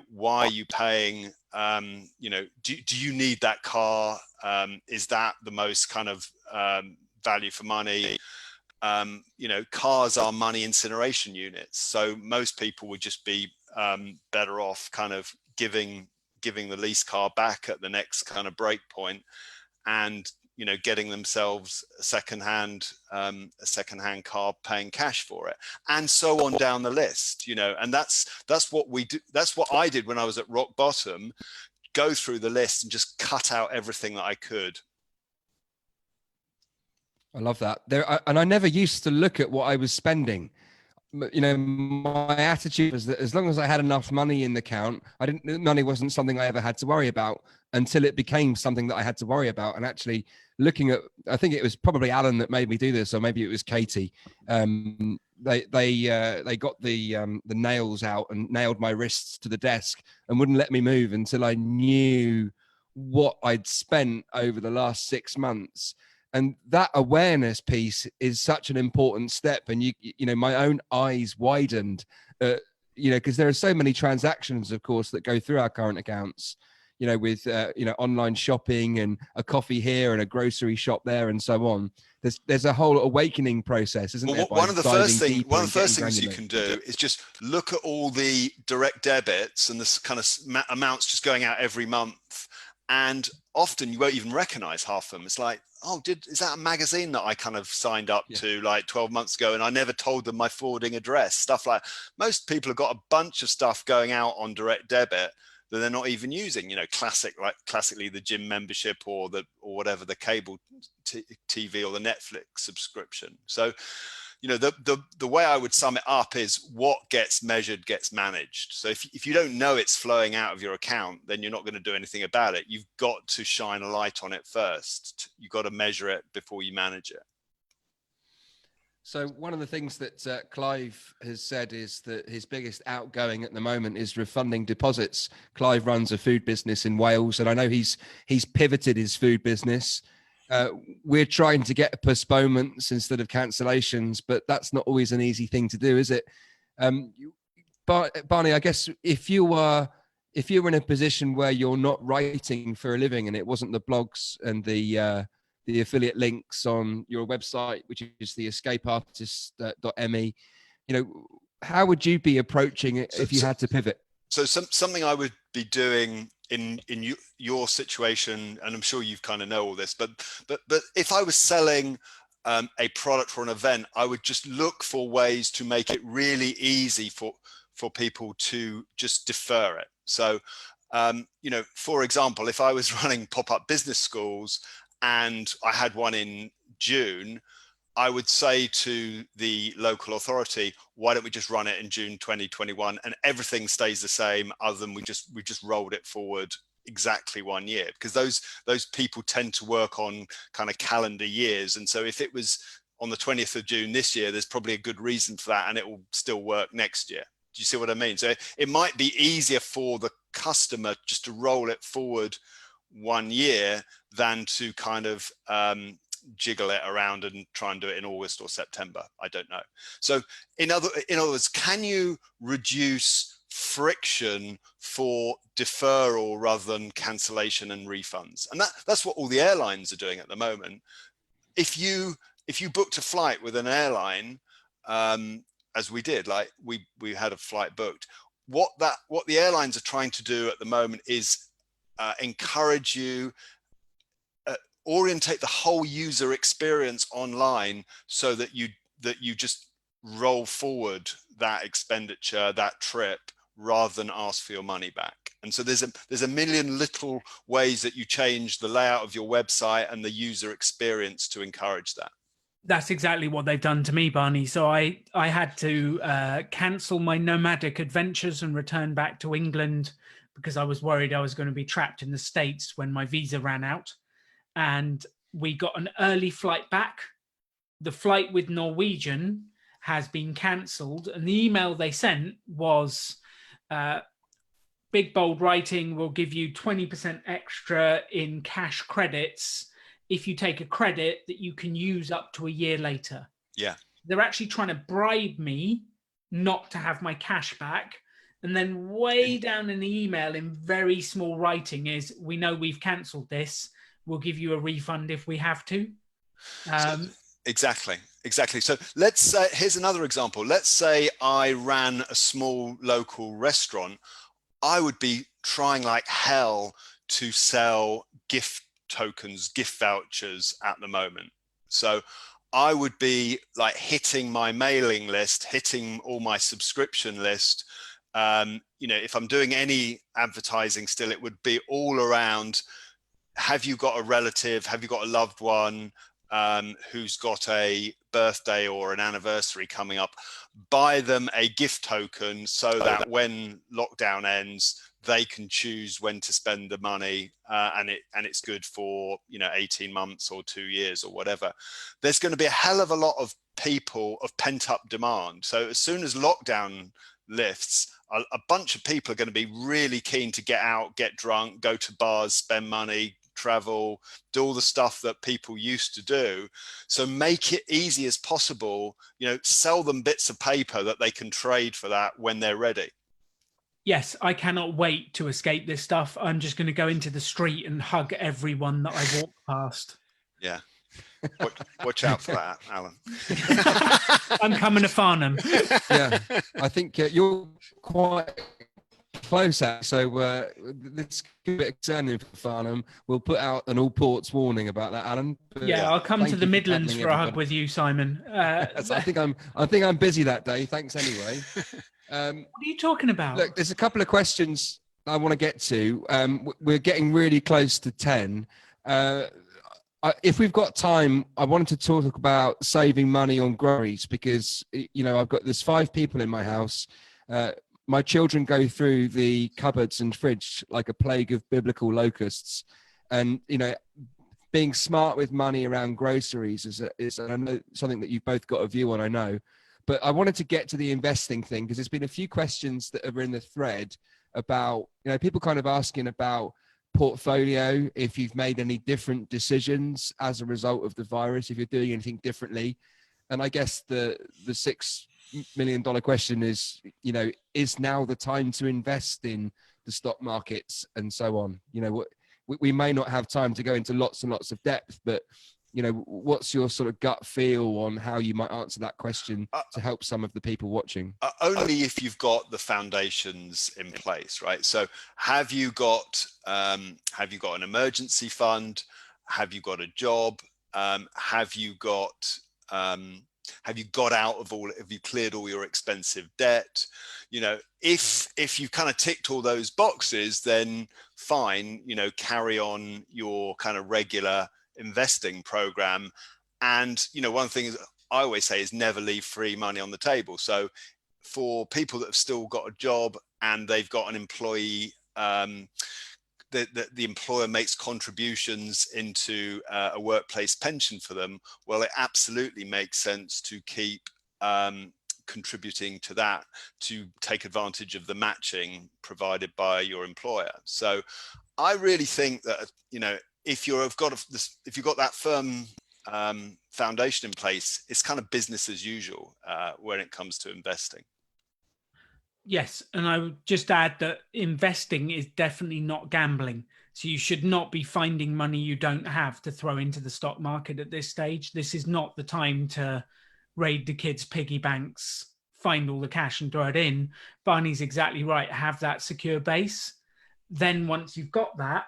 why are you paying, do you need that car? Is that the most kind of value for money? Cars are money incineration units. So most people would just be better off kind of giving the lease car back at the next kind of break point, and getting themselves a secondhand car, paying cash for it, and so on down the list. And that's what we do. That's what I did when I was at rock bottom. Go through the list and just cut out everything that I could. I love that. And I never used to look at what I was spending. My attitude was that as long as I had enough money in the account, money wasn't something I ever had to worry about, until it became something that I had to worry about. And actually looking at, I think it was probably Alan that made me do this, or maybe it was Katie. They got the nails out and nailed my wrists to the desk and wouldn't let me move until I knew what I'd spent over the last 6 months. And that awareness piece is such an important step. And my own eyes widened, because there are so many transactions, of course, that go through our current accounts, with online shopping and a coffee here and a grocery shop there and so on. There's a whole awakening process, isn't there? One of the first things you can do is just look at all the direct debits and this kind of amounts just going out every month. And often you won't even recognize half of them. It's like, oh, is that a magazine that I kind of signed up to like 12 months ago, and I never told them my forwarding address? Stuff like, most people have got a bunch of stuff going out on direct debit that they're not even using. Classically the gym membership or whatever, the cable TV or the Netflix subscription. So, the way I would sum it up is what gets measured gets managed. So if you don't know it's flowing out of your account, then you're not going to do anything about it. You've got to shine a light on it first. You've got to measure it before you manage it. So one of the things that Clive has said is that his biggest outgoing at the moment is refunding deposits. Clive runs a food business in Wales, and I know he's pivoted his food business. We're trying to get postponements instead of cancellations, but that's not always an easy thing to do, is it? Barney, I guess if you were in a position where you're not writing for a living and it wasn't the blogs and the the affiliate links on your website, which is the escapeartist.me. How would you be approaching it if you had to pivot? So something I would be doing in your situation, and I'm sure you've kind of know all this, but if I was selling a product or an event, I would just look for ways to make it really easy for people to just defer it. So, for example, if I was running pop-up business schools and I had one in June, I would say to the local authority, why don't we just run it in June 2021 and everything stays the same, other than we just rolled it forward exactly 1 year, because those people tend to work on kind of calendar years. And so if it was on the 20th of June this year, there's probably a good reason for that, and it will still work next year. Do you see what I mean? So it might be easier for the customer just to roll it forward 1 year than to kind of jiggle it around and try and do it in August or September. I don't know. So in other words, can you reduce friction for deferral rather than cancellation and refunds? And that's what all the airlines are doing at the moment. If you booked a flight with an airline, as we did, like we had a flight booked, what the airlines are trying to do at the moment is encourage you, orientate the whole user experience online so that you just roll forward that expenditure, that trip, rather than ask for your money back. And so there's a million little ways that you change the layout of your website and the user experience to encourage that. That's exactly what they've done to me, Barney. So I had to cancel my nomadic adventures and return back to England because I was worried I was going to be trapped in the States when my visa ran out. And we got an early flight back. The flight with Norwegian has been cancelled. And the email they sent was big bold writing, will give you 20% extra in cash credits if you take a credit that you can use up to a year later. Yeah. They're actually trying to bribe me not to have my cash back. And then way down in the email in very small writing is, we know we've cancelled this. We'll give you a refund if we have to. Exactly. So let's say, here's another example. Let's say I ran a small local restaurant. I would be trying like hell to sell gift tokens, gift vouchers at the moment. So I would be like hitting my mailing list, hitting all my subscription list. If I'm doing any advertising still, it would be all around, have you got a relative, have you got a loved one who's got a birthday or an anniversary coming up? Buy them a gift token so that when lockdown ends, they can choose when to spend the money, and it's good for 18 months or 2 years or whatever. There's going to be a hell of a lot of people of pent-up demand. So as soon as lockdown lifts, a bunch of people are going to be really keen to get out, get drunk, go to bars, spend money, travel, do all the stuff that people used to do. So make it easy as possible, sell them bits of paper that they can trade for that when they're ready. Yes, I cannot wait to escape this stuff. I'm just going to go into the street and hug everyone that I walk past. Yeah. Watch out for that, Alan. I'm coming to Farnham. Yeah, I think you're quite close at. So this could be concerning for Farnham. We'll put out an all ports warning about that, Alan. But, yeah, I'll come to the Midlands for a hug everybody. with you, Simon. I think I'm busy that day. Thanks anyway. What are you talking about? Look, there's a couple of questions I want to get to. We're getting really close to 10. If we've got time, I wanted to talk about saving money on groceries because, there's 5 people in my house. My children go through the cupboards and fridge like a plague of biblical locusts. And, being smart with money around groceries is I know something that you've both got a view on, I know. But I wanted to get to the investing thing because there's been a few questions that are in the thread about, people kind of asking about portfolio, if you've made any different decisions as a result of the virus, if you're doing anything differently. And I guess the $6 million question is, is now the time to invest in the stock markets and so on? We may not have time to go into lots and lots of depth, but You know, what's your sort of gut feel on how you might answer that question to help some of the people watching? Only if you've got the foundations in place, right? So have you got an emergency fund? Have you got a job? Have you got out of all, have you cleared all your expensive debt? You know, if you kind of ticked all those boxes, then fine, you know, carry on your kind of regular investing program. And, you know, one thing I always say is never leave free money on the table. So for people that have still got a job and they've got an employee, the employer makes contributions into a workplace pension for them, well, it absolutely makes sense to keep contributing to that, to take advantage of the matching provided by your employer. So I really think that, you know, if you've got that firm foundation in place, it's kind of business as usual when it comes to investing. Yes, and I would just add that investing is definitely not gambling. So you should not be finding money you don't have to throw into the stock market at this stage. This is not the time to raid the kids' piggy banks, find all the cash and throw it in. Barney's exactly right. Have that secure base. Then once you've got that,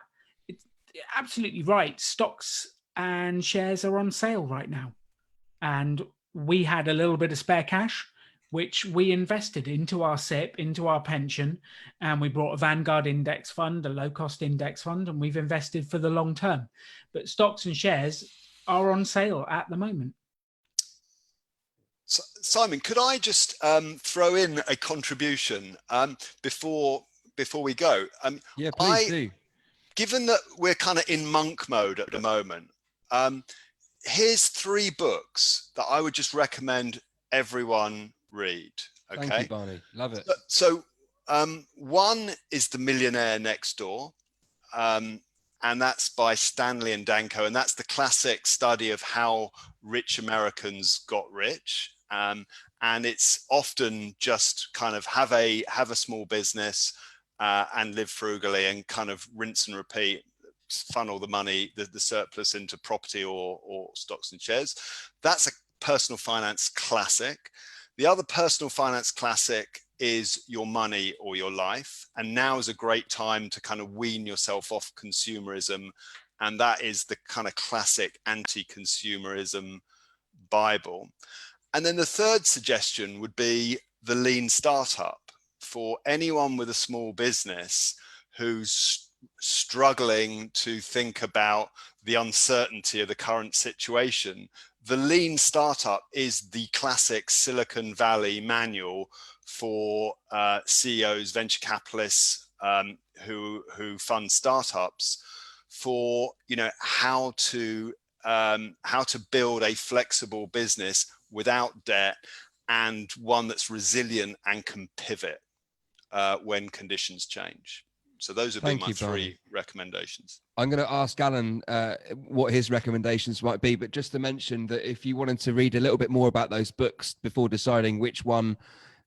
it's absolutely right. Stocks and shares are on sale right now. And we had a little bit of spare cash, which we invested into our SIP, into our pension, and we brought a Vanguard index fund, a low-cost index fund, and we've invested for the long term. But stocks and shares are on sale at the moment. So, Simon, could I just throw in a contribution before we go? Yeah, please do. Given that we're kind of in monk mode at the moment, here's 3 books that I would just recommend everyone read. Okay. Thank you, Barney. Love it. So one is The Millionaire Next Door, and that's by Stanley and Danko, and that's the classic study of how rich Americans got rich. And it's often just kind of have a small business and live frugally and kind of rinse and repeat, funnel the money, the surplus into property or stocks and shares. That's a personal finance classic. The other personal finance classic is Your Money or Your Life. And now is a great time to kind of wean yourself off consumerism. And that is the kind of classic anti-consumerism Bible. And then the third suggestion would be The Lean Startup for anyone with a small business who's struggling to think about the uncertainty of the current situation. The Lean Startup is the classic Silicon Valley manual for CEOs, venture capitalists who fund startups, for, you know, how to build a flexible business without debt and one that's resilient and can pivot when conditions change. So those would be my 3 recommendations. I'm going to ask Alan what his recommendations might be, but just to mention that if you wanted to read a little bit more about those books before deciding which one,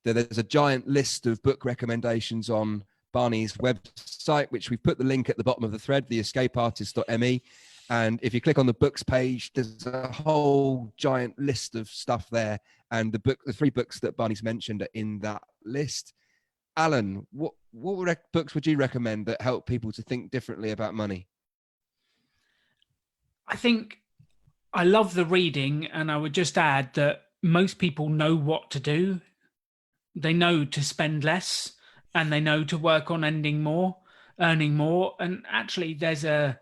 there's a giant list of book recommendations on Barney's website, which we've put the link at the bottom of the thread, theescapeartist.me. And if you click on the books page, there's a whole giant list of stuff there. And the 3 books that Barney's mentioned are in that list. Alan, what books would you recommend that help people to think differently about money? I think I love the reading, and I would just add that most people know what to do. They know to spend less, and they know to work on earning more. And actually, there's an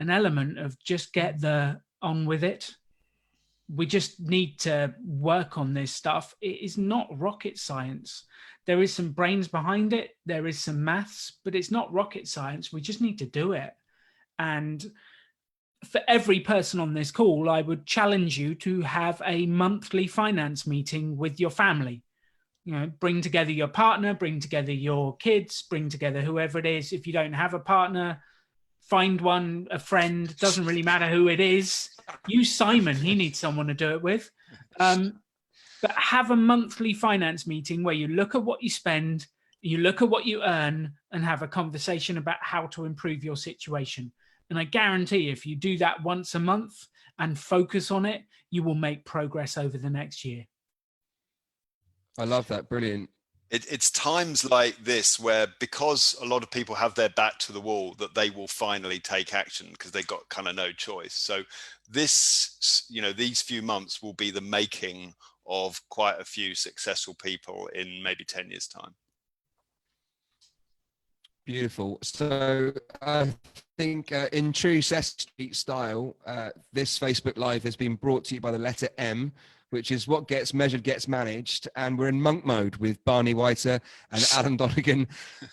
element of just get on with it. We just need to work on this stuff. It is not rocket science. There is some brains behind it. There is some maths, but it's not rocket science. We just need to do it. And for every person on this call, I would challenge you to have a monthly finance meeting with your family. You know, bring together your partner, bring together your kids, bring together whoever it is. If you don't have a partner, find one, a friend, doesn't really matter who it is. Use Simon, he needs someone to do it with. But have a monthly finance meeting where you look at what you spend, you look at what you earn, and have a conversation about how to improve your situation. And I guarantee if you do that once a month and focus on it, you will make progress over the next year. I love that. Brilliant. It's times like this where, because a lot of people have their back to the wall, that they will finally take action because they've got kind of no choice. So this, these few months will be the making of quite a few successful people in maybe 10 years' time. Beautiful. So I think in true Sesame Street style, this Facebook Live has been brought to you by the letter M, which is what gets measured gets managed. And we're in monk mode with Barney Whiter and Alan Donegan.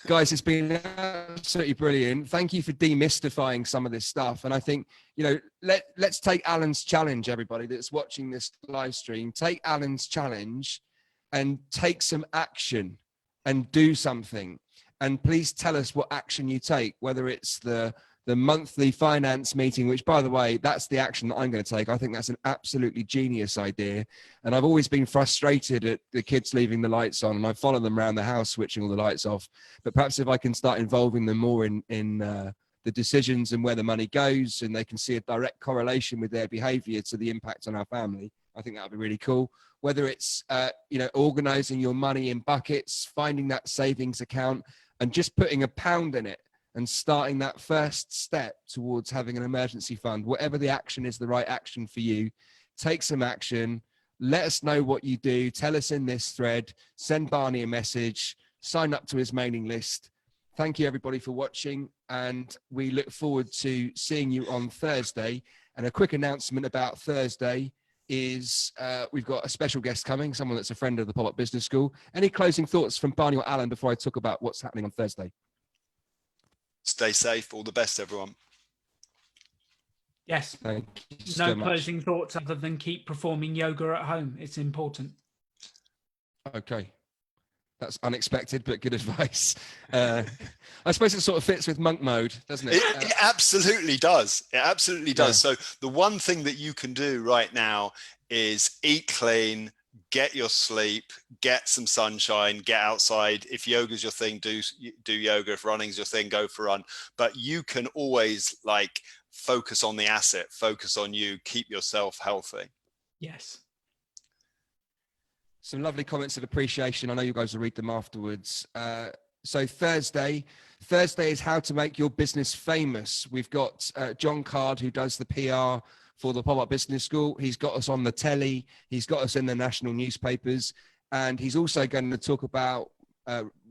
Guys, it's been absolutely brilliant. Thank you for demystifying some of this stuff. And I think, let's take Alan's challenge, everybody that's watching this live stream. Take Alan's challenge and take some action and do something. And please tell us what action you take, whether it's the monthly finance meeting, which, by the way, that's the action that I'm going to take. I think that's an absolutely genius idea. And I've always been frustrated at the kids leaving the lights on, and I follow them around the house, switching all the lights off. But perhaps if I can start involving them more in the decisions and where the money goes, and they can see a direct correlation with their behavior to the impact on our family, I think that would be really cool. Whether it's, organizing your money in buckets, finding that savings account, and just putting £1 in it and starting that first step towards having an emergency fund. Whatever the action is, the right action for you, take some action. Let us know what you do. Tell us in this thread. Send Barney a message. Sign up to his mailing list. Thank you, everybody, for watching. And we look forward to seeing you on Thursday. And a quick announcement about Thursday is we've got a special guest coming, someone that's a friend of the PopUp Business School. Any closing thoughts from Barney or Alan before I talk about what's happening on Thursday? Stay safe. All the best, everyone. Yes. Thank you No so much. closing thoughts other than keep performing yoga at home. It's important. Okay. That's unexpected, but good advice. I suppose it sort of fits with monk mode, doesn't it? It absolutely does. It absolutely does. Yeah. So the one thing that you can do right now is eat clean, get your sleep, get some sunshine, get outside. If yoga's your thing, do yoga. If running's your thing, go for a run. But you can always focus on the asset, focus on you, keep yourself healthy. Yes. Some lovely comments of appreciation. I know you guys will read them afterwards. So Thursday is how to make your business famous. We've got John Card, who does the PR for the PopUp Business School. He's got us on the telly. He's got us in the national newspapers. And he's also going to talk about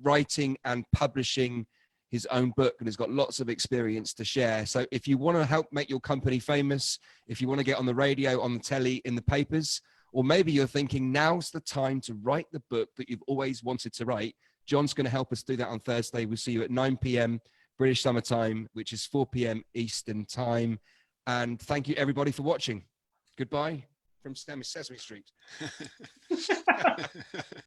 writing and publishing his own book, and has got lots of experience to share. So if you want to help make your company famous, if you want to get on the radio, on the telly, in the papers, or maybe you're thinking now's the time to write the book that you've always wanted to write, John's going to help us do that on Thursday. We'll see you at 9 p.m. British Summer Time, which is 4 p.m. Eastern Time. And thank you, everybody, for watching. Goodbye from Sesame Street.